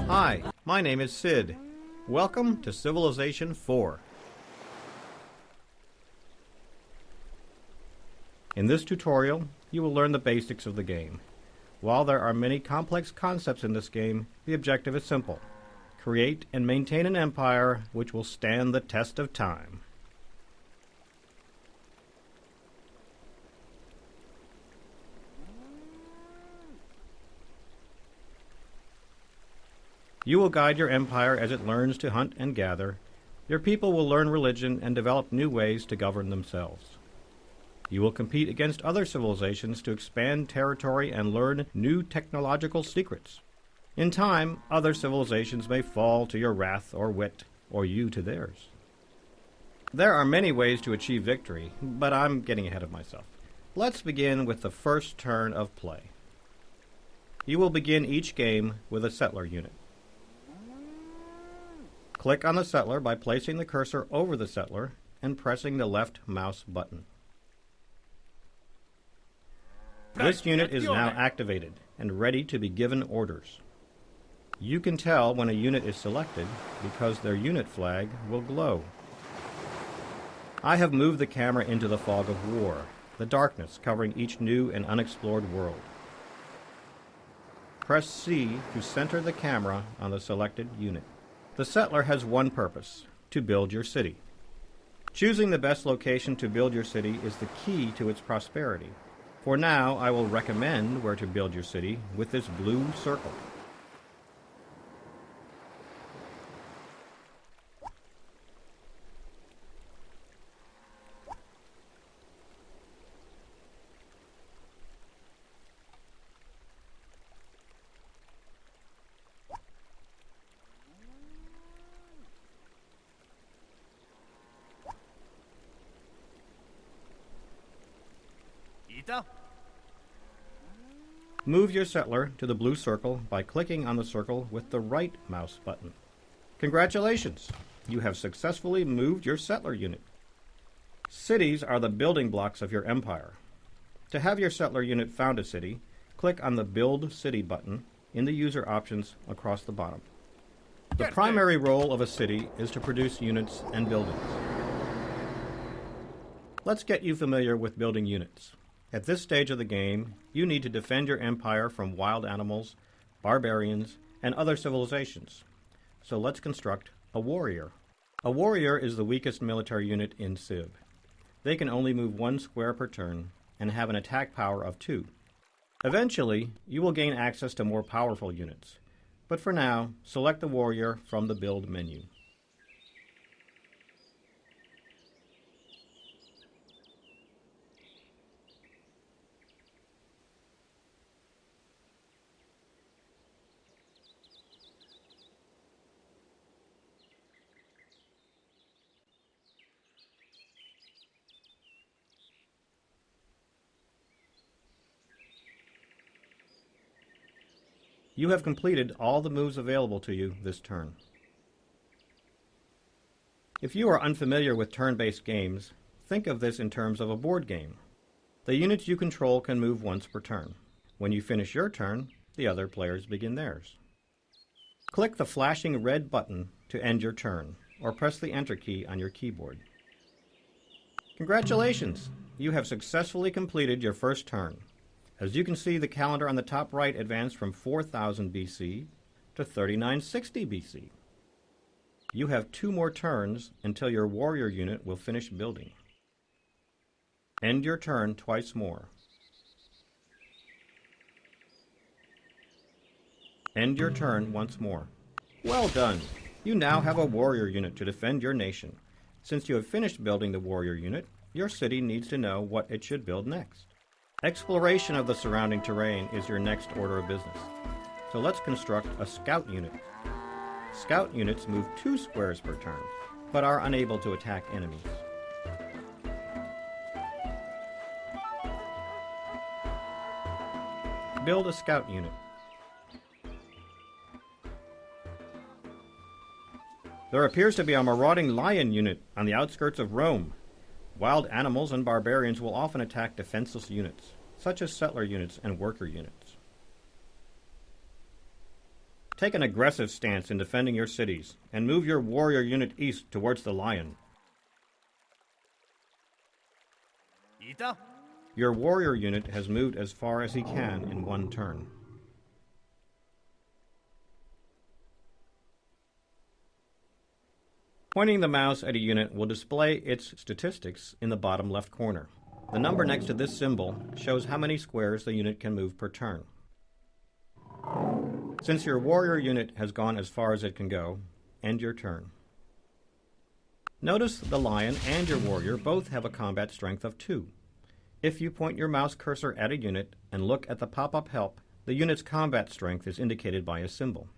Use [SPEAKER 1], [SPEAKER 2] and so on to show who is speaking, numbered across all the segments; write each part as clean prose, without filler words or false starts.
[SPEAKER 1] Hi, my name is Sid. Welcome to Civilization 4. In this tutorial, you will learn the basics of the game. While there are many complex concepts in this game, the objective is simple. Create and maintain an empire which will stand the test of time. You will guide your empire as it learns to hunt and gather. Your people will learn religion and develop new ways to govern themselves. You will compete against other civilizations to expand territory and learn new technological secrets. In time, other civilizations may fall to your wrath or wit, or you to theirs. There are many ways to achieve victory, but I'm getting ahead of myself. Let's begin with the first turn of play. You will begin each game with a settler unit. Click on the settler by placing the cursor over the settler and pressing the left mouse button. This unit is now activated and ready to be given orders. You can tell when a unit is selected because their unit flag will glow. I have moved the camera into the fog of war, the darkness covering each new and unexplored world. Press C to center the camera on the selected unit. The settler has one purpose: to build your city. Choosing the best location to build your city is the key to its prosperity. For now, I will recommend where to build your city with this blue circle. Move your settler to the blue circle by clicking on the circle with the right mouse button. Congratulations! You have successfully moved your settler unit. Cities are the building blocks of your empire. To have your settler unit found a city, click on the Build City button in the user options across the bottom. The primary role of a city is to produce units and buildings. Let's get you familiar with building units. At this stage of the game, you need to defend your empire from wild animals, barbarians, and other civilizations. So let's construct a warrior. A warrior is the weakest military unit in Civ. They can only move 1 square per turn and have an attack power of 2. Eventually, you will gain access to more powerful units. But for now, select the warrior from the Build menu. You have completed all the moves available to you this turn. If you are unfamiliar with turn-based games, think of this in terms of a board game. The units you control can move once per turn. When you finish your turn, the other players begin theirs. Click the flashing red button to end your turn, or press the Enter key on your keyboard. Congratulations! You have successfully completed your first turn. As you can see, the calendar on the top right advanced from 4000 BC to 3960 BC. You have 2 more turns until your warrior unit will finish building. End your turn twice more. End your turn once more. Well done! You now have a warrior unit to defend your nation. Since you have finished building the warrior unit, your city needs to know what it should build next. Exploration of the surrounding terrain is your next order of business. So let's construct a scout unit. Scout units move 2 squares per turn, but are unable to attack enemies. Build a scout unit. There appears to be a marauding lion unit on the outskirts of Rome. Wild animals and barbarians will often attack defenseless units, such as settler units and worker units. Take an aggressive stance in defending your cities, and move your warrior unit east towards the lion.
[SPEAKER 2] Ita?
[SPEAKER 1] Your warrior unit has moved as far as he can in one turn. Pointing the mouse at a unit will display its statistics in the bottom left corner. The number next to this symbol shows how many squares the unit can move per turn. Since your warrior unit has gone as far as it can go, end your turn. Notice the lion and your warrior both have a combat strength of 2. If you point your mouse cursor at a unit and look at the pop-up help, the unit's combat strength is indicated by a symbol.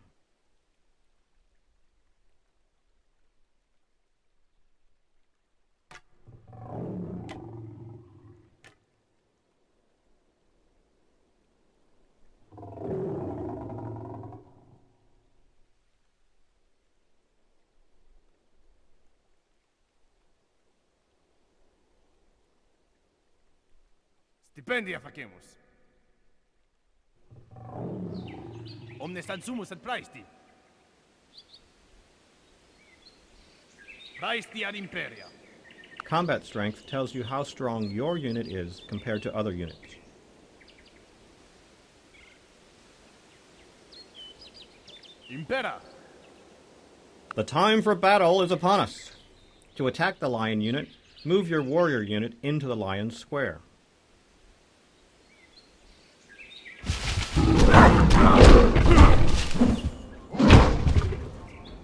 [SPEAKER 2] Stipendia facemus. Omnes ansumus ad praesti. Praesti ad imperia.
[SPEAKER 1] Combat strength tells you how strong your unit is compared to other units.
[SPEAKER 2] Impera.
[SPEAKER 1] The time for battle is upon us. To attack the lion unit, move your warrior unit into the lion's square.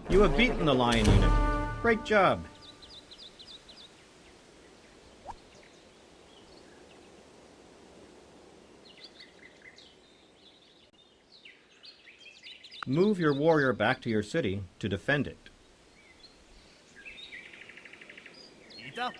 [SPEAKER 1] You have beaten the lion unit. Great job. Move your warrior back to your city to defend it.
[SPEAKER 2] Ita?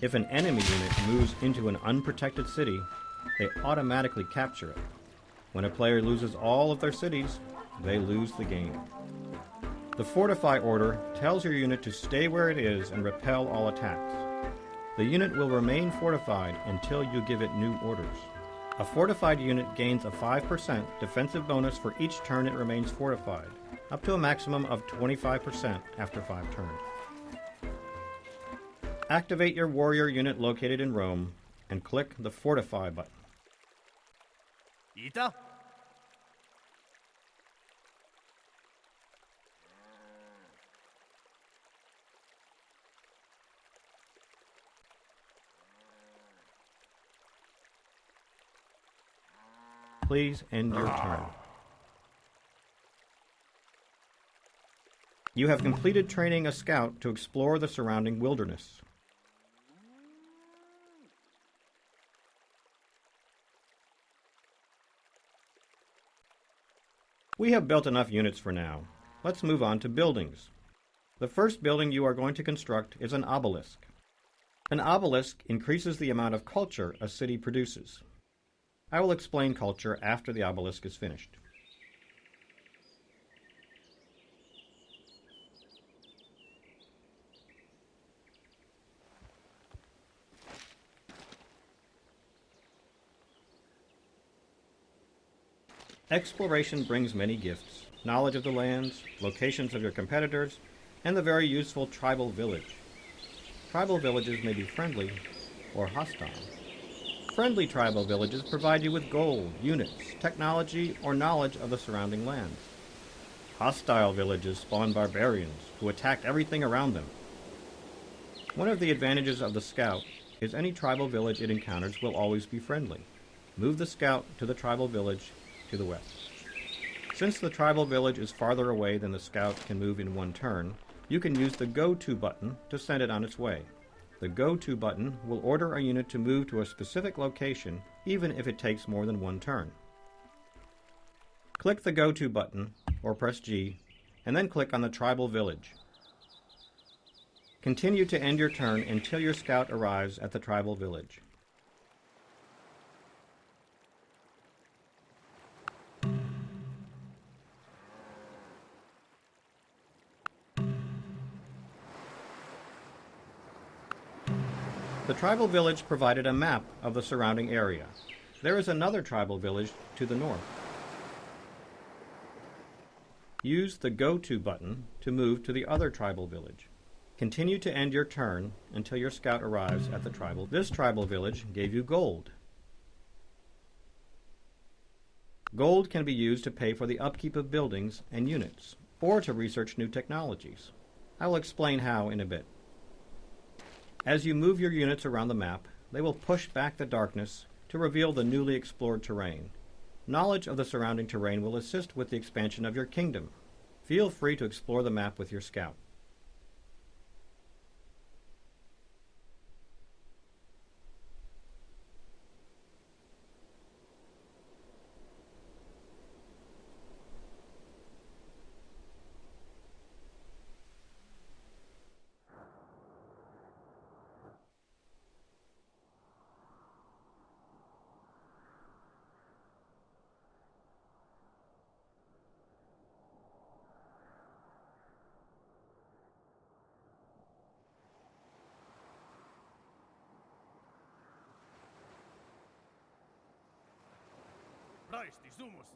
[SPEAKER 1] If an enemy unit moves into an unprotected city, they automatically capture it. When a player loses all of their cities, they lose the game. The Fortify order tells your unit to stay where it is and repel all attacks. The unit will remain fortified until you give it new orders. A fortified unit gains a 5% defensive bonus for each turn it remains fortified, up to a maximum of 25% after 5 turns. Activate your warrior unit located in Rome and click the Fortify button.
[SPEAKER 2] Ita?
[SPEAKER 1] Please end your turn. You have completed training a scout to explore the surrounding wilderness. We have built enough units for now. Let's move on to buildings. The first building you are going to construct is an obelisk. An obelisk increases the amount of culture a city produces. I will explain culture after the obelisk is finished. Exploration brings many gifts: knowledge of the lands, locations of your competitors, and the very useful tribal village. Tribal villages may be friendly or hostile. Friendly tribal villages provide you with gold, units, technology, or knowledge of the surrounding lands. Hostile villages spawn barbarians who attack everything around them. One of the advantages of the scout is any tribal village it encounters will always be friendly. Move the scout to the tribal village to the west. Since the tribal village is farther away than the scout can move in one turn, You can use the Go To button to send it on its way. The Go To button will order a unit to move to a specific location, even if it takes more than one turn. Click the Go To button, or press G, and then click on the tribal village. Continue to end your turn until your scout arrives at the tribal village. The tribal village provided a map of the surrounding area. There is another tribal village to the north. Use the Go To button to move to the other tribal village. Continue to end your turn until your scout arrives at the tribal. This tribal village gave you gold. Gold can be used to pay for the upkeep of buildings and units, or to research new technologies. I will explain how in a bit. As you move your units around the map, they will push back the darkness to reveal the newly explored terrain. Knowledge of the surrounding terrain will assist with the expansion of your kingdom. Feel free to explore the map with your scout.
[SPEAKER 2] Praisti sumus.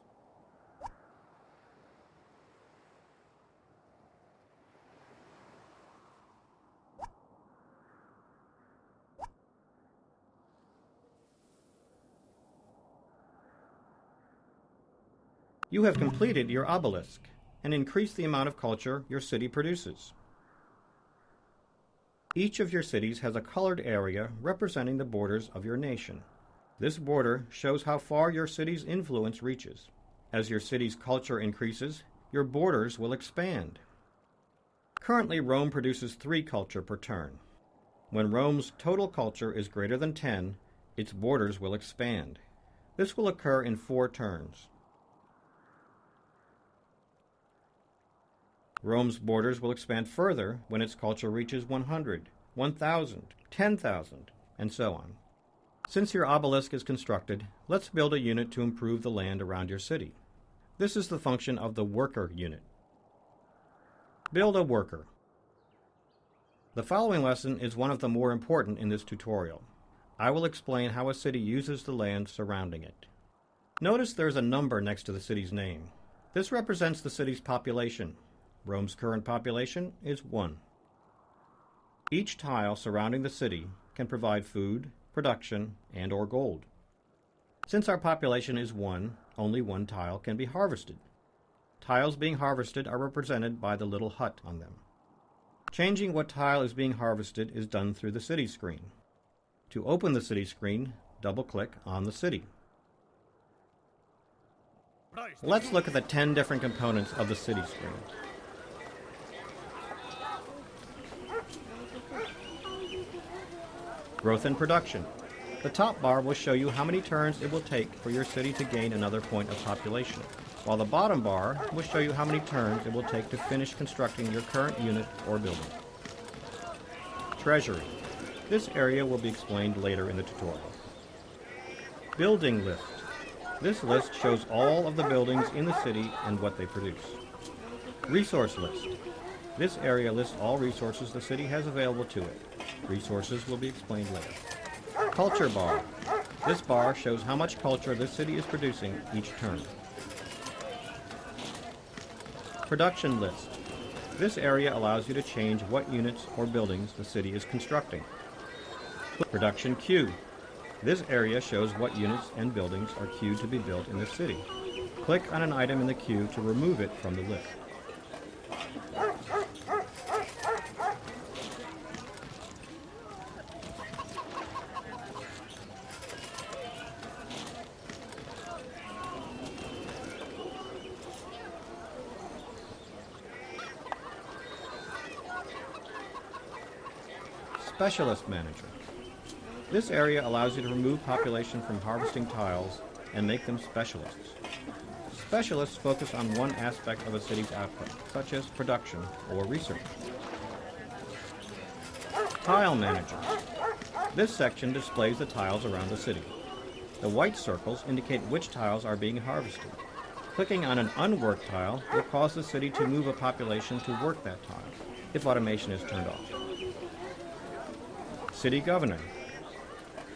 [SPEAKER 1] You have completed your obelisk and increased the amount of culture your city produces. Each of your cities has a colored area representing the borders of your nation. This border shows how far your city's influence reaches. As your city's culture increases, your borders will expand. Currently, Rome produces 3 culture per turn. When Rome's total culture is greater than 10, its borders will expand. This will occur in 4 turns. Rome's borders will expand further when its culture reaches 100, 1,000, 10,000, and so on. Since your obelisk is constructed, let's build a unit to improve the land around your city. This is the function of the worker unit. Build a worker. The following lesson is one of the more important in this tutorial. I will explain how a city uses the land surrounding it. Notice there's a number next to the city's name. This represents the city's population. Rome's current population is 1. Each tile surrounding the city can provide food, production, and/or gold. Since our population is 1, only 1 tile can be harvested. Tiles being harvested are represented by the little hut on them. Changing what tile is being harvested is done through the city screen. To open the city screen, double-click on the city. Let's look at the 10 different components of the city screen. Growth and production. The top bar will show you how many turns it will take for your city to gain another point of population, while the bottom bar will show you how many turns it will take to finish constructing your current unit or building. Treasury. This area will be explained later in the tutorial. Building list. This list shows all of the buildings in the city and what they produce. Resource list. This area lists all resources the city has available to it. Resources will be explained later. Culture bar. This bar shows how much culture this city is producing each turn. Production list. This area allows you to change what units or buildings the city is constructing. Production queue. This area shows what units and buildings are queued to be built in the city. Click on an item in the queue to remove it from the list. Specialist Manager. This area allows you to remove population from harvesting tiles and make them specialists. Specialists focus on one aspect of a city's output, such as production or research. Tile Manager. This section displays the tiles around the city. The white circles indicate which tiles are being harvested. Clicking on an unworked tile will cause the city to move a population to work that tile, if automation is turned off. City Governor.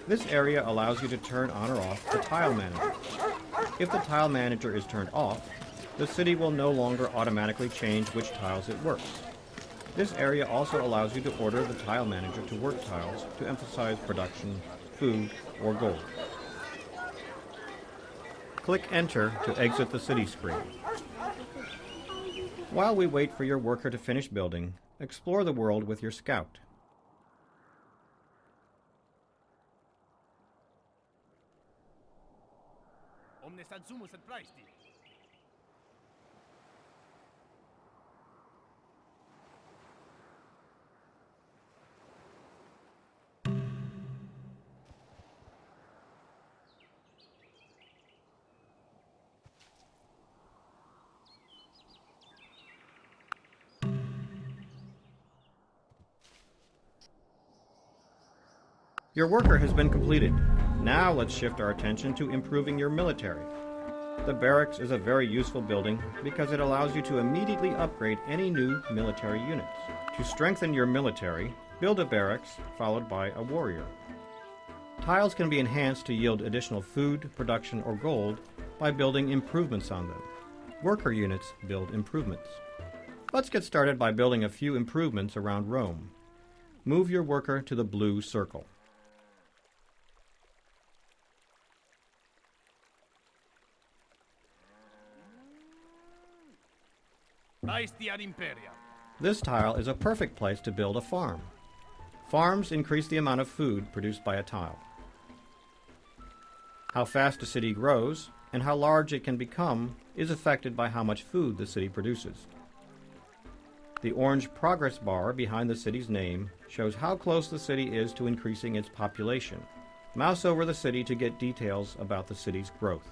[SPEAKER 1] This area allows you to turn on or off the Tile Manager. If the Tile Manager is turned off, the city will no longer automatically change which tiles it works. This area also allows you to order the Tile Manager to work tiles to emphasize production, food, or gold. Click Enter to exit the city screen. While we wait for your worker to finish building, explore the world with your scout.
[SPEAKER 2] Omnes ad sumus et praesti.
[SPEAKER 1] Your worker has been completed. Now let's shift our attention to improving your military. The barracks is a very useful building because it allows you to immediately upgrade any new military units. To strengthen your military, build a barracks followed by a warrior. Tiles can be enhanced to yield additional food, production, or gold by building improvements on them. Worker units build improvements. Let's get started by building a few improvements around Rome. Move your worker to the blue circle.
[SPEAKER 2] Praesti ad imperia.
[SPEAKER 1] This tile is a perfect place to build a farm. Farms increase the amount of food produced by a tile. How fast a city grows and how large it can become is affected by how much food the city produces. The orange progress bar behind the city's name shows how close the city is to increasing its population. Mouse over the city to get details about the city's growth.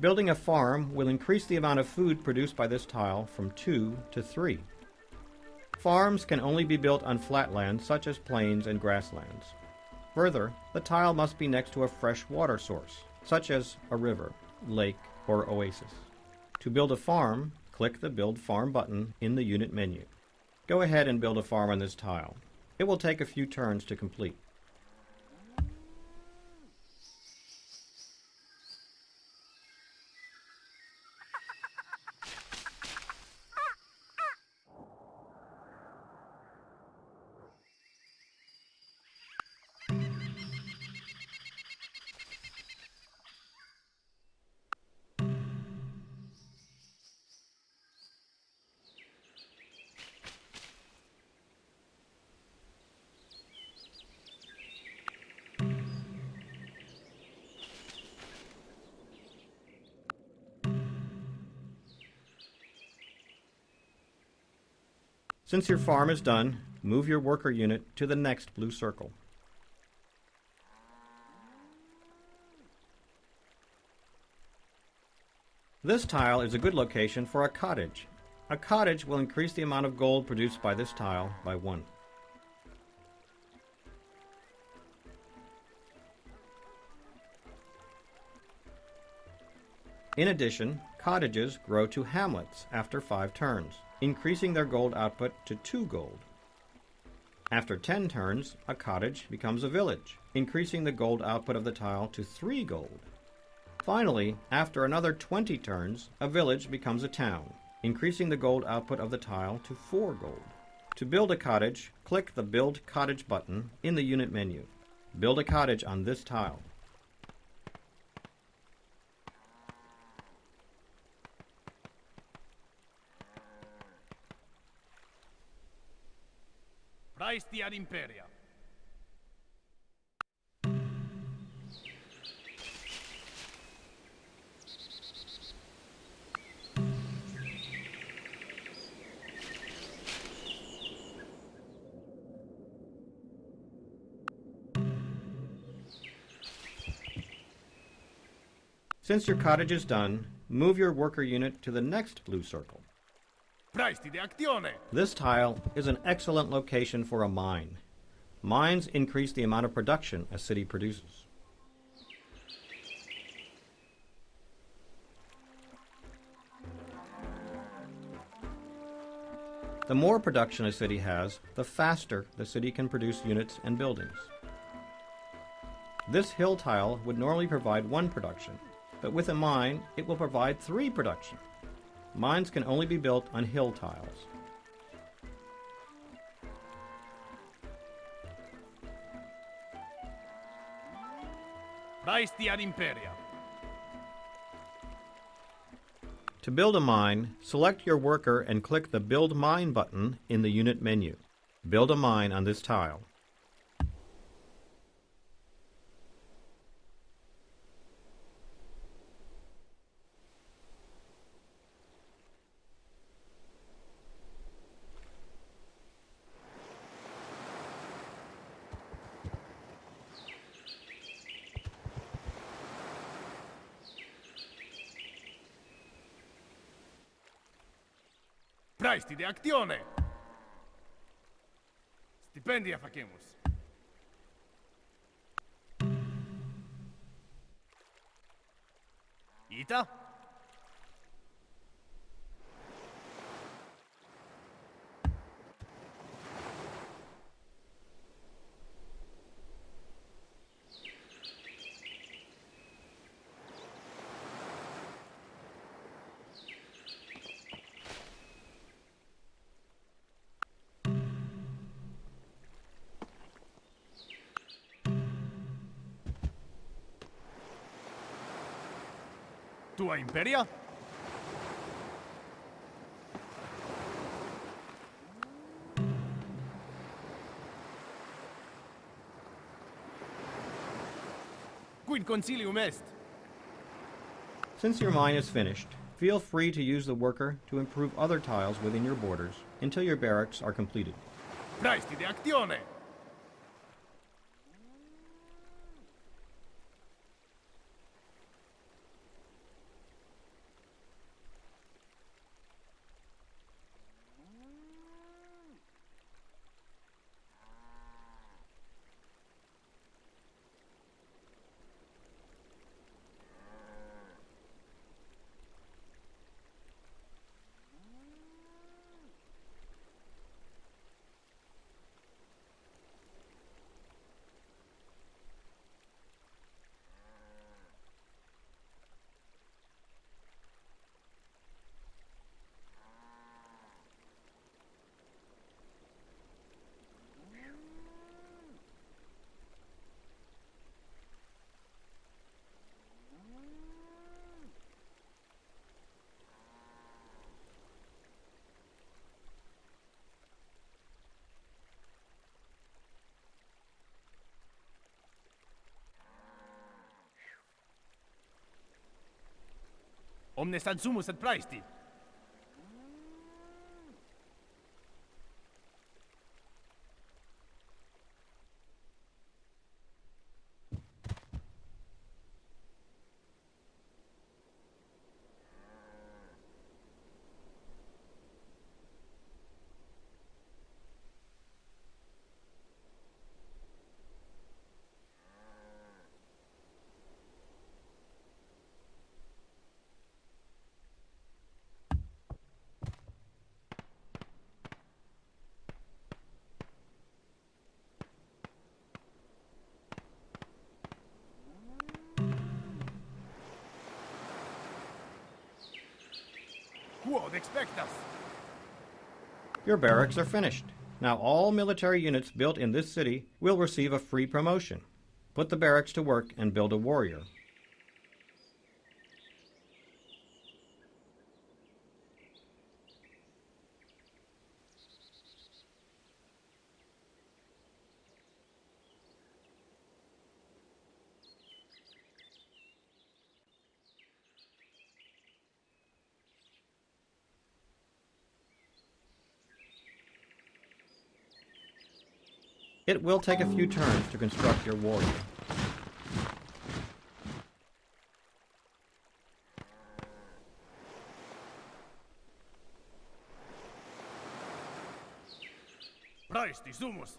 [SPEAKER 1] Building a farm will increase the amount of food produced by this tile from 2 to 3. Farms can only be built on flat land such as plains and grasslands. Further, the tile must be next to a fresh water source, such as a river, lake, or oasis. To build a farm, click the Build Farm button in the unit menu. Go ahead and build a farm on this tile. It will take a few turns to complete. Since your farm is done, move your worker unit to the next blue circle. This tile is a good location for a cottage. A cottage will increase the amount of gold produced by this tile by 1. In addition, cottages grow to hamlets after 5 turns, increasing their gold output to 2 gold. After 10 turns, a cottage becomes a village, increasing the gold output of the tile to 3 gold. Finally, after another 20 turns, a village becomes a town, increasing the gold output of the tile to 4 gold. To build a cottage, click the Build Cottage button in the unit menu. Build a cottage on this tile.
[SPEAKER 2] Praesti ad imperia.
[SPEAKER 1] Since your cottage is done, move your worker unit to the next blue circle.
[SPEAKER 2] Praesti de actione.
[SPEAKER 1] This tile is an excellent location for a mine. Mines increase the amount of production a city produces. The more production a city has, the faster the city can produce units and buildings. This hill tile would normally provide 1 production, but with a mine, it will provide 3 production. Mines can only be built on hill tiles.
[SPEAKER 2] Praesti ad imperia.
[SPEAKER 1] To build a mine, select your worker and click the Build Mine button in the unit menu. Build a mine on this tile.
[SPEAKER 2] Praesti de actione. Stipendia facemus. Ita? Tua imperia? Quid consilium est?
[SPEAKER 1] Since your mine is finished, feel free to use the worker to improve other tiles within your borders until your barracks are completed.
[SPEAKER 2] Praesti de actione. Omnes adsumus et praesti. quod expectas?
[SPEAKER 1] Your barracks are finished. Now all military units built in this city will receive a free promotion. Put the barracks to work and build a warrior. It will take a few turns to construct your warrior.
[SPEAKER 2] Praesti sumus.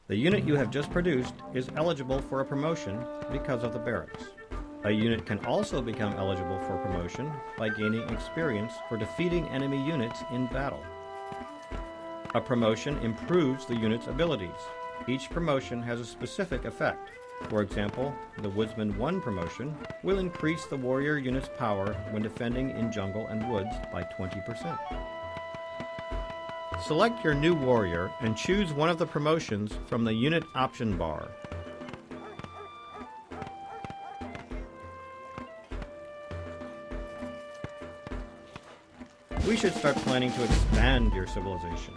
[SPEAKER 1] The unit you have just produced is eligible for a promotion because of the barracks. A unit can also become eligible for promotion by gaining experience for defeating enemy units in battle. A promotion improves the unit's abilities. Each promotion has a specific effect. For example, the Woodsman 1 promotion will increase the warrior unit's power when defending in jungle and woods by 20%. Select your new warrior and choose one of the promotions from the unit option bar. We should start planning to expand your civilization.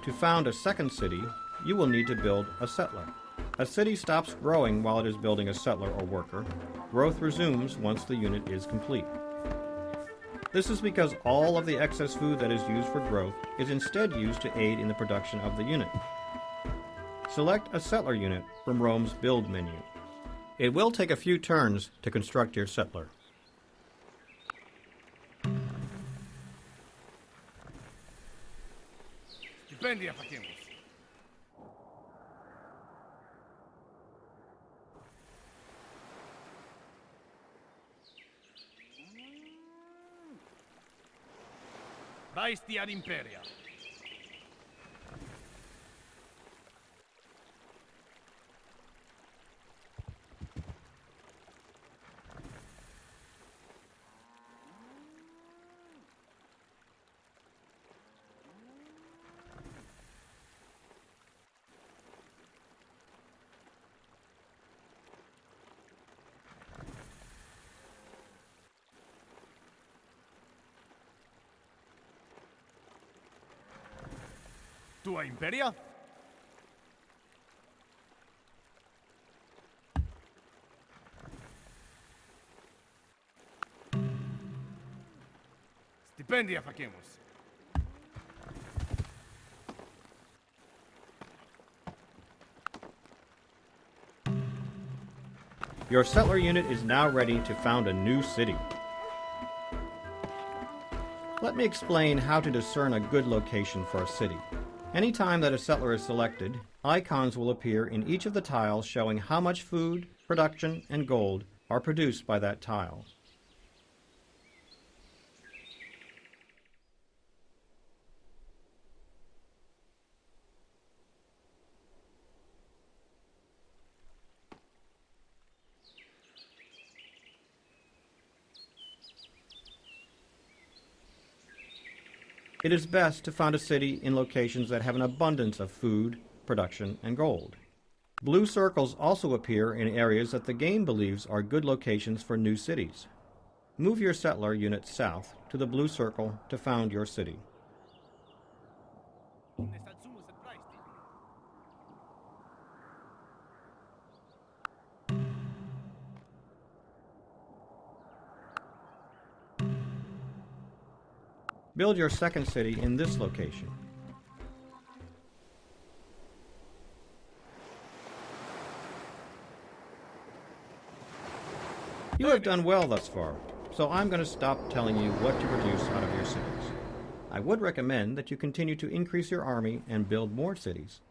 [SPEAKER 1] To found a second city, you will need to build a settler. A city stops growing while it is building a settler or worker. Growth resumes once the unit is complete. This is because all of the excess food that is used for growth is instead used to aid in the production of the unit. Select a settler unit from Rome's Build menu. It will take a few turns to construct your settler.
[SPEAKER 2] Stipendia facemus. Praesti ad imperia. Tua imperia? Stipendia facemus.
[SPEAKER 1] Your settler unit is now ready to found a new city. Let me explain how to discern a good location for a city. Anytime that a settler is selected, icons will appear in each of the tiles showing how much food, production, and gold are produced by that tile. It is best to found a city in locations that have an abundance of food, production, and gold. Blue circles also appear in areas that the game believes are good locations for new cities. Move your settler unit south to the blue circle to found your city. Build your second city in this location. You have done well thus far, so I'm going to stop telling you what to produce out of your cities. I would recommend that you continue to increase your army and build more cities.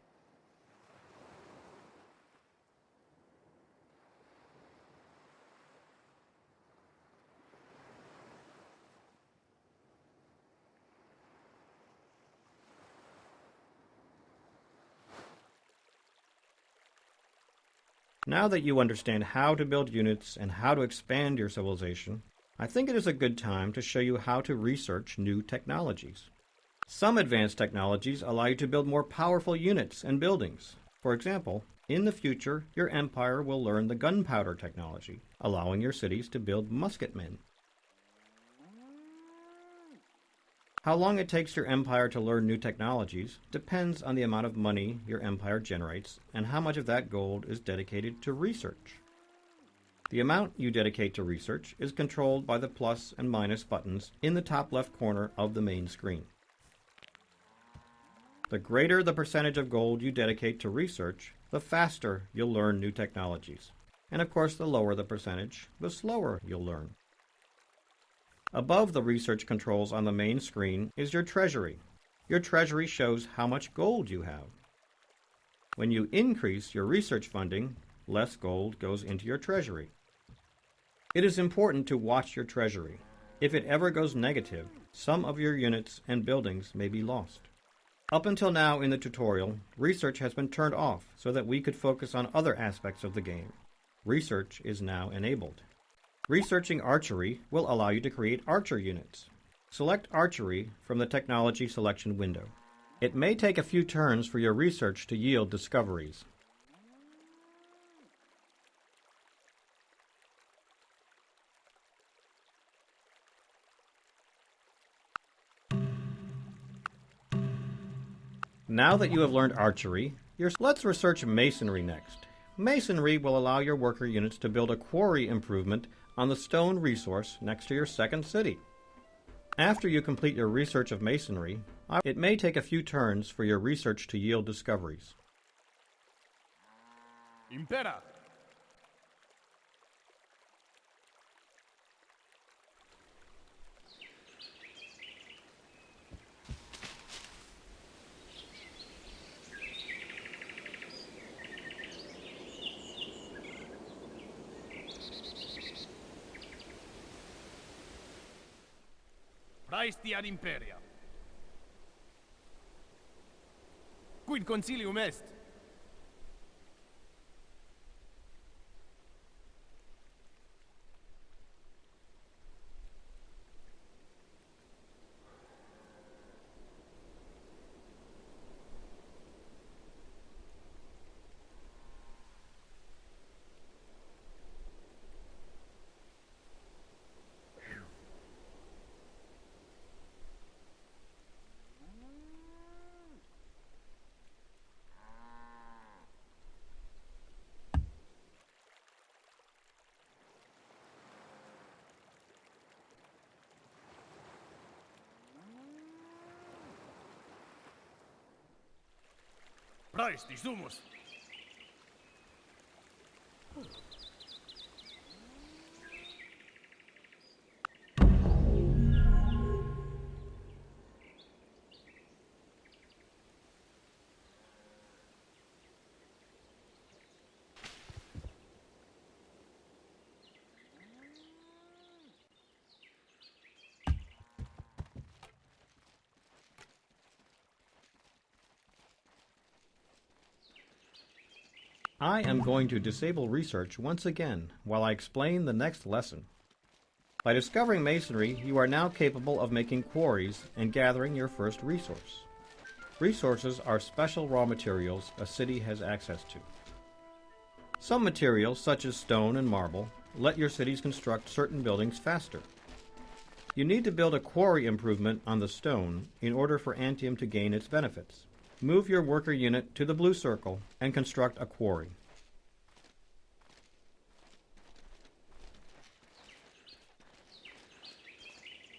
[SPEAKER 1] Now that you understand how to build units and how to expand your civilization, I think it is a good time to show you how to research new technologies. Some advanced technologies allow you to build more powerful units and buildings. For example, in the future, your empire will learn the gunpowder technology, allowing your cities to build musketmen. How long it takes your empire to learn new technologies depends on the amount of money your empire generates and how much of that gold is dedicated to research. The amount you dedicate to research is controlled by the plus and minus buttons in the top left corner of the main screen. The greater the percentage of gold you dedicate to research, the faster you'll learn new technologies. And of course, the lower the percentage, the slower you'll learn. Above the research controls on the main screen is your treasury. Your treasury shows how much gold you have. When you increase your research funding, less gold goes into your treasury. It is important to watch your treasury. If it ever goes negative, some of your units and buildings may be lost. Up until now in the tutorial, research has been turned off so that we could focus on other aspects of the game. Research is now enabled. Researching archery will allow you to create archer units. Select archery from the technology selection window. It may take a few turns for your research to yield discoveries. Now that you have learned archery, let's research masonry next. Masonry will allow your worker units to build a quarry improvement on the stone resource next to your second city. After you complete your research of masonry, it may take a few turns for your research to yield discoveries.
[SPEAKER 2] Impera! Praestia ad imperia. Quid consilium est? Praesti sumus.
[SPEAKER 1] I am going to disable research once again while I explain the next lesson. By discovering masonry, you are now capable of making quarries and gathering your first resource. Resources are special raw materials a city has access to. Some materials, such as stone and marble, let your cities construct certain buildings faster. You need to build a quarry improvement on the stone in order for Antium to gain its benefits. Move your worker unit to the blue circle and construct a quarry.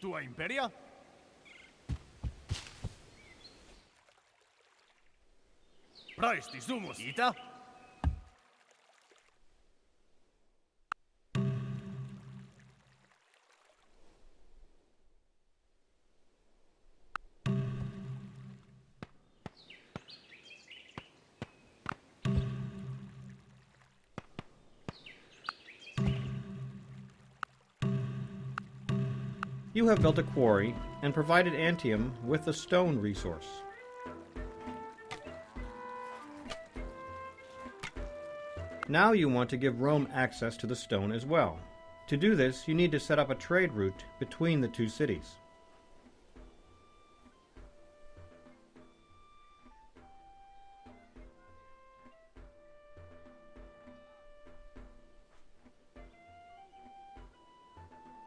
[SPEAKER 2] Tua imperia? Praesti sumus. Ita?
[SPEAKER 1] You have built a quarry and provided Antium with the stone resource. Now you want to give Rome access to the stone as well. To do this, you need to set up a trade route between the two cities.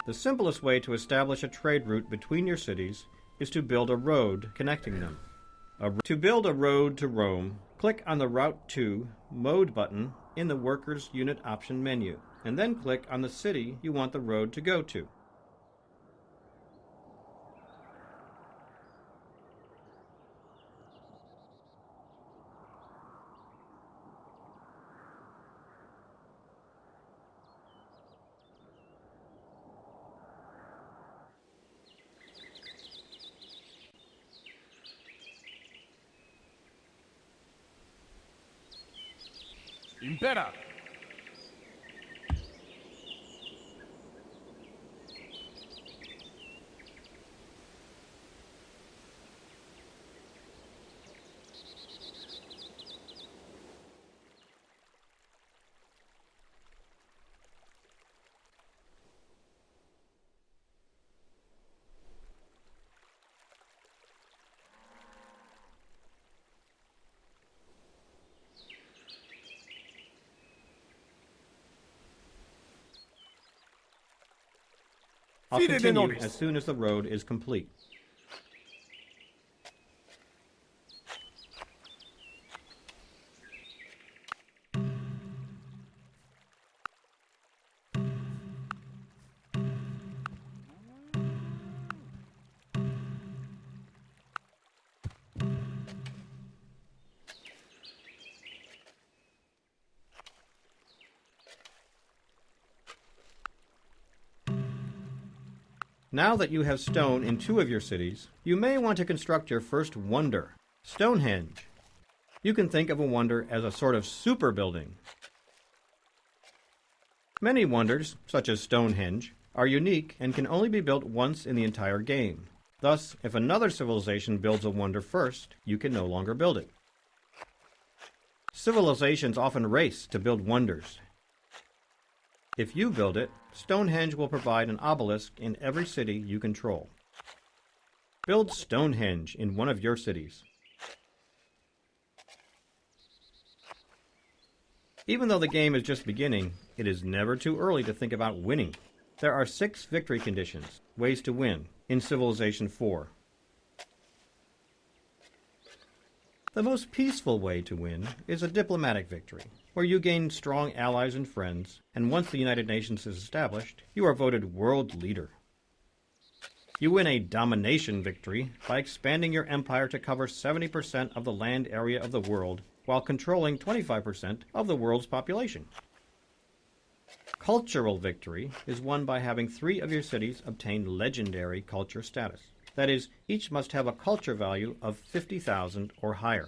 [SPEAKER 1] The simplest way to establish a trade route between your cities is to build a road connecting them. To build a road to Rome, click on the Route to Mode button in the Workers Unit option menu, and then click on the city you want the road to go to.
[SPEAKER 2] Impera!
[SPEAKER 1] I'll
[SPEAKER 2] Fide de
[SPEAKER 1] continue
[SPEAKER 2] nobis.
[SPEAKER 1] as soon as the road is complete. Now that you have stone in 2 of your cities, you may want to construct your first wonder, Stonehenge. You can think of a wonder as a sort of super building. Many wonders, such as Stonehenge, are unique and can only be built once in the entire game. Thus, if another civilization builds a wonder first, you can no longer build it. Civilizations often race to build wonders. If you build it, Stonehenge will provide an obelisk in every city you control. Build Stonehenge in one of your cities. Even though the game is just beginning, it is never too early to think about winning. There are 6 victory conditions, ways to win, in Civilization 4. The most peaceful way to win is a diplomatic victory, where you gain strong allies and friends, and once the United Nations is established, you are voted world leader. You win a domination victory by expanding your empire to cover 70% of the land area of the world, while controlling 25% of the world's population. Cultural victory is won by having 3 of your cities obtain legendary culture status. That is, each must have a culture value of 50,000 or higher.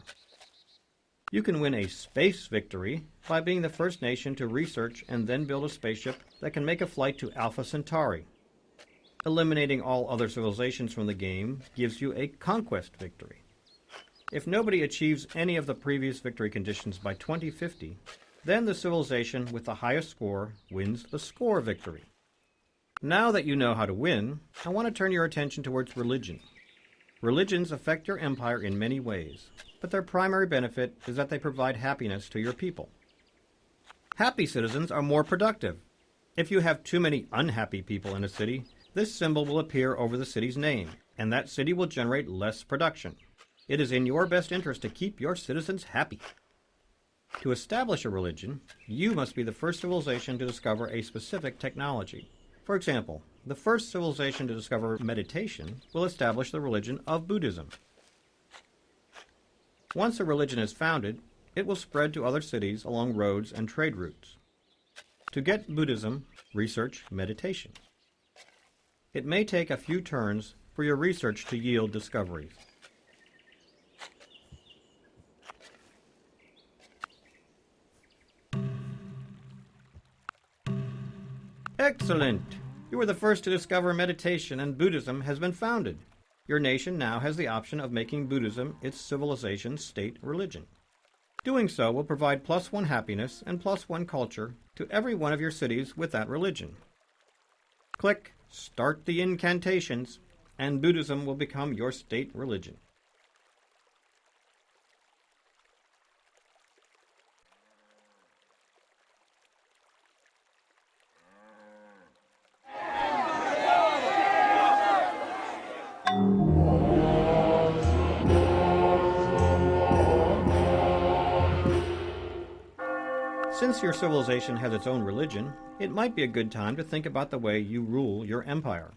[SPEAKER 1] You can win a space victory by being the first nation to research and then build a spaceship that can make a flight to Alpha Centauri. Eliminating all other civilizations from the game gives you a conquest victory. If nobody achieves any of the previous victory conditions by 2050, then the civilization with the highest score wins the score victory. Now that you know how to win, I want to turn your attention towards religion. Religions affect your empire in many ways, but their primary benefit is that they provide happiness to your people. Happy citizens are more productive. If you have too many unhappy people in a city, this symbol will appear over the city's name, and that city will generate less production. It is in your best interest to keep your citizens happy. To establish a religion, you must be the first civilization to discover a specific technology. For example, the first civilization to discover meditation will establish the religion of Buddhism. Once a religion is founded, it will spread to other cities along roads and trade routes. To get Buddhism, research meditation. It may take a few turns for your research to yield discoveries. Excellent! You were the first to discover meditation, and Buddhism has been founded. Your nation now has the option of making Buddhism its civilization's state religion. Doing so will provide +1 happiness and +1 culture to every one of your cities with that religion. Click Start the Incantations, and Buddhism will become your state religion. Since your civilization has its own religion, it might be a good time to think about the way you rule your empire.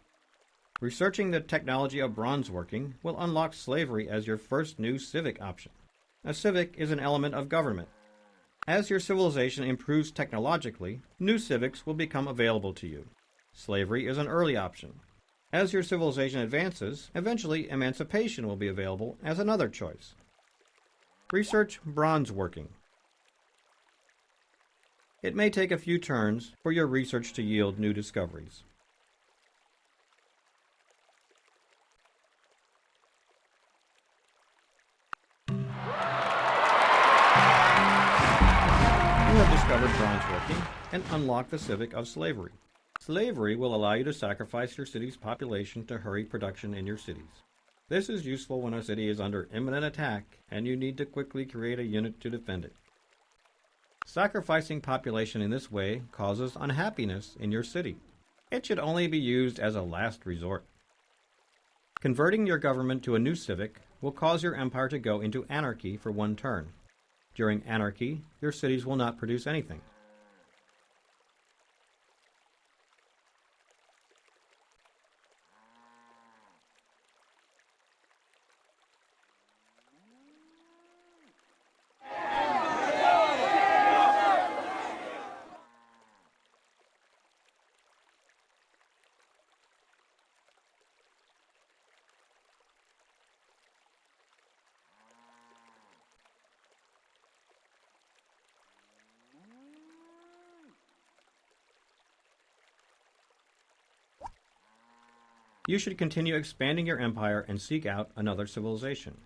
[SPEAKER 1] Researching the technology of bronze working will unlock slavery as your first new civic option. A civic is an element of government. As your civilization improves technologically, new civics will become available to you. Slavery is an early option. As your civilization advances, eventually emancipation will be available as another choice. Research bronze working. It may take a few turns for your research to yield new discoveries. You have discovered bronze working and unlocked the civic of slavery. Slavery will allow you to sacrifice your city's population to hurry production in your cities. This is useful when a city is under imminent attack and you need to quickly create a unit to defend it. Sacrificing population in this way causes unhappiness in your city. It should only be used as a last resort. Converting your government to a new civic will cause your empire to go into anarchy for 1 turn. During anarchy, your cities will not produce anything. You should continue expanding your empire and seek out another civilization.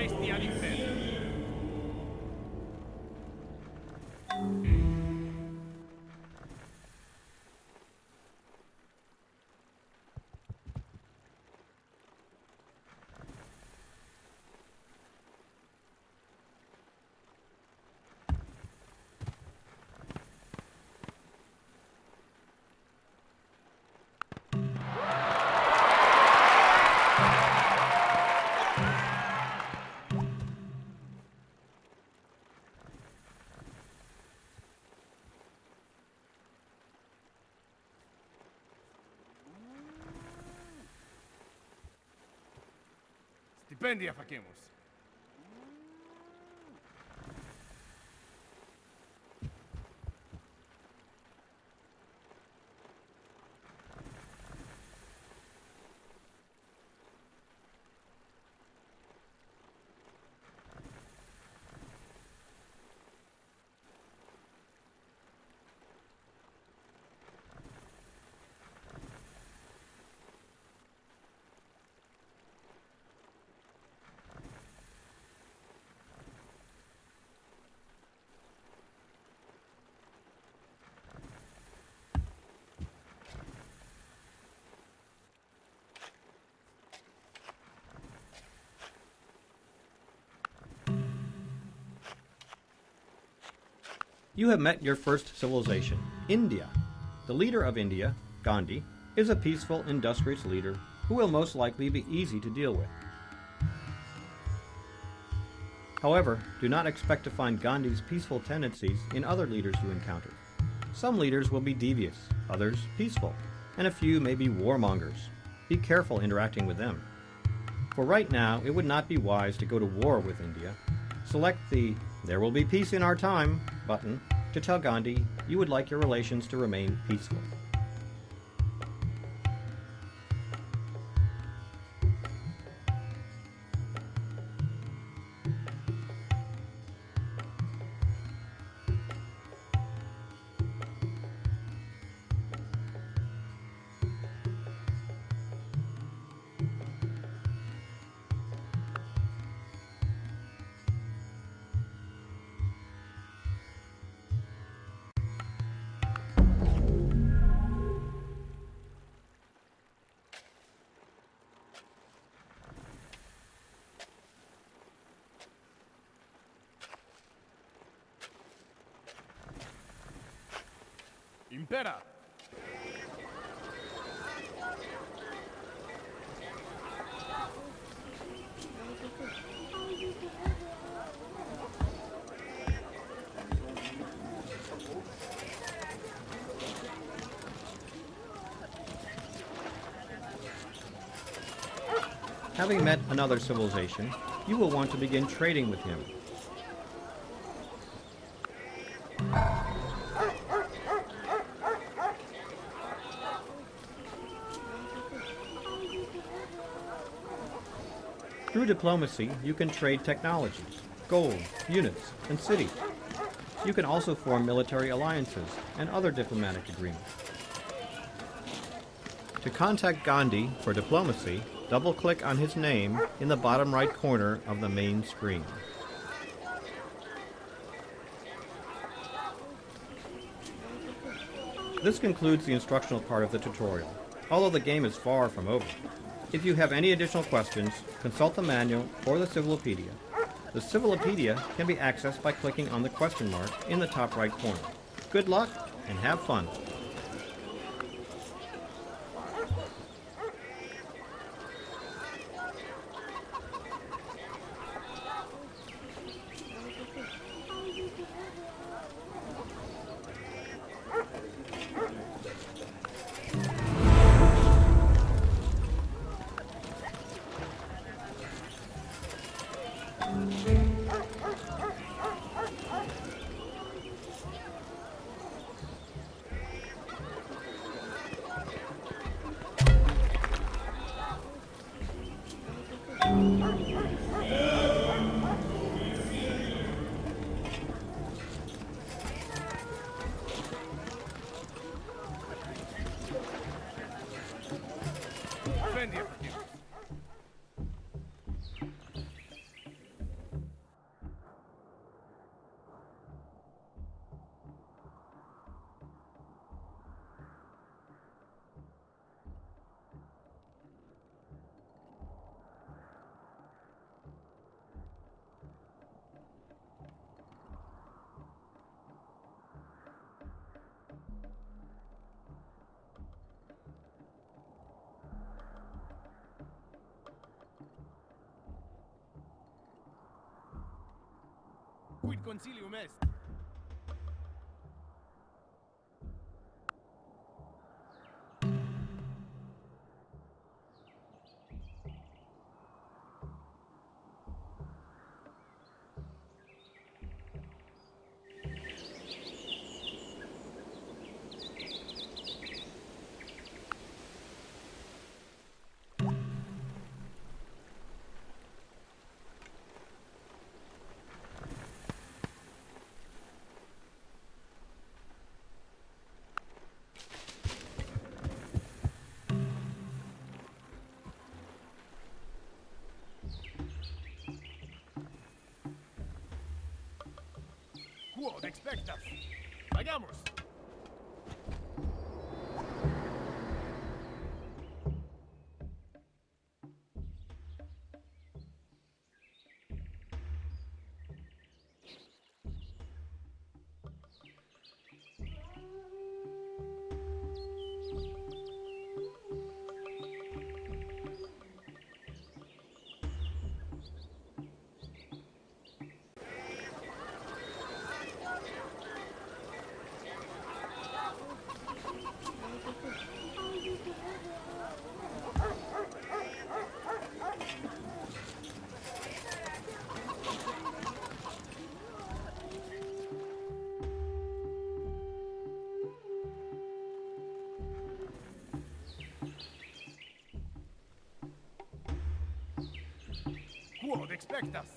[SPEAKER 2] Resti all'inferno. Stipendia facemus.
[SPEAKER 1] You have met your first civilization, India. The leader of India, Gandhi, is a peaceful, industrious leader who will most likely be easy to deal with. However, do not expect to find Gandhi's peaceful tendencies in other leaders you encounter. Some leaders will be devious, others peaceful, and a few may be warmongers. Be careful interacting with them. For right now, it would not be wise to go to war with India. Select the "There will be peace in our time" button to tell Gandhi you would like your relations to remain peaceful.
[SPEAKER 2] Impera!
[SPEAKER 1] Having met another civilization, you will want to begin trading with him. Through diplomacy, you can trade technologies, gold, units, and cities. You can also form military alliances and other diplomatic agreements. To contact Gandhi for diplomacy, double-click on his name in the bottom right corner of the main screen. This concludes the instructional part of the tutorial, although the game is far from over. If you have any additional questions, consult the manual or the Civilopedia. The Civilopedia can be accessed by clicking on the question mark in the top right corner. Good luck and have fun!
[SPEAKER 2] Defend your fatima. Quid consilium est? Quod expectas? Vayamos! Who would expect us?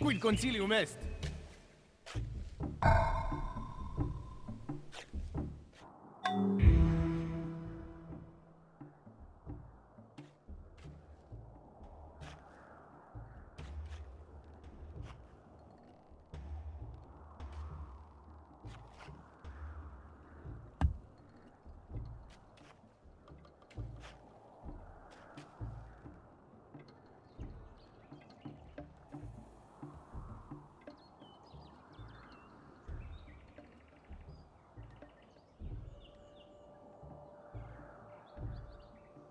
[SPEAKER 2] Quid consilium est?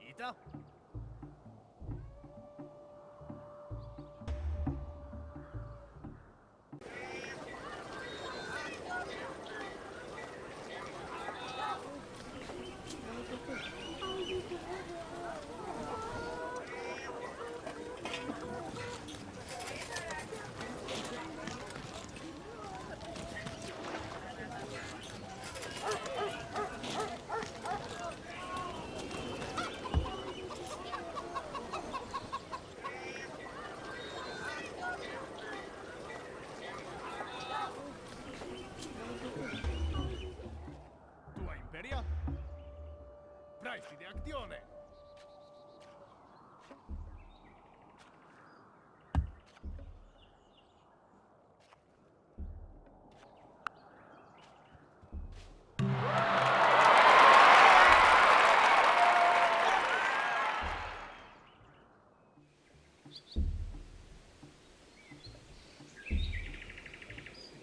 [SPEAKER 2] Ita? Tua imperia? Praestide actione!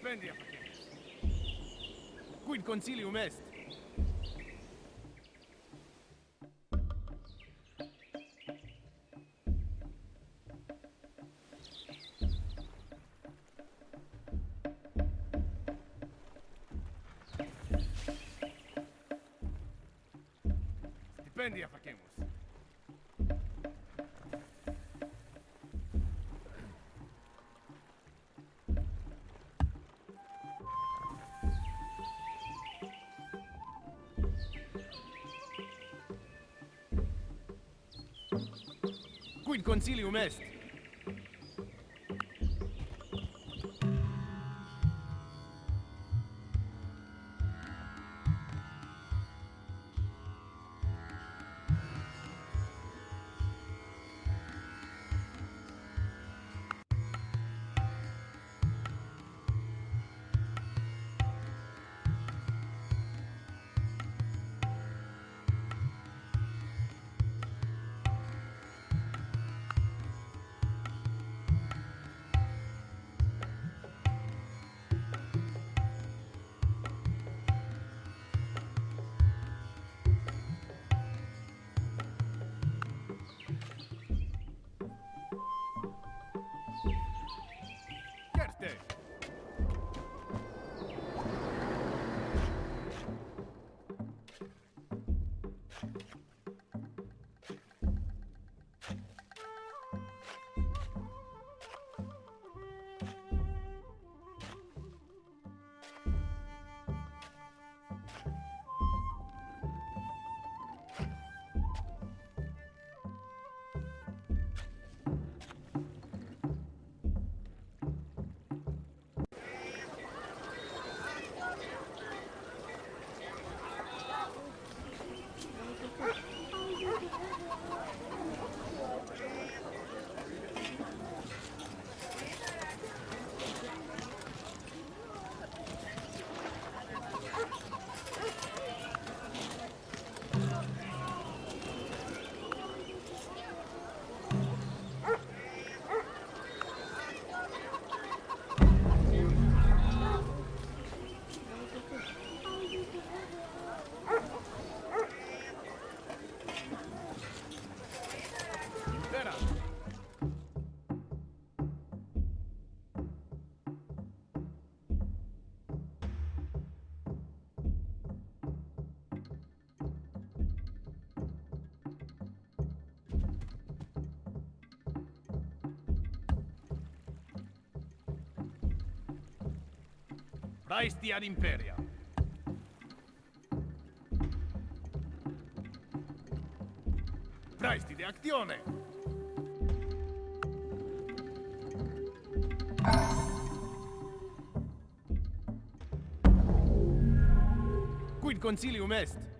[SPEAKER 2] Stipendia facientes. Quid consilium est? Stipendia facemus. Quid consilium est? Praesti ad imperia. Praesti de actione. Quid consilium est?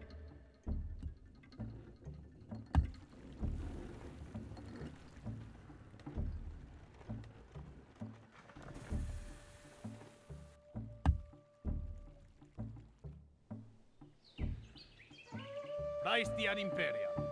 [SPEAKER 2] Praesti ad imperia.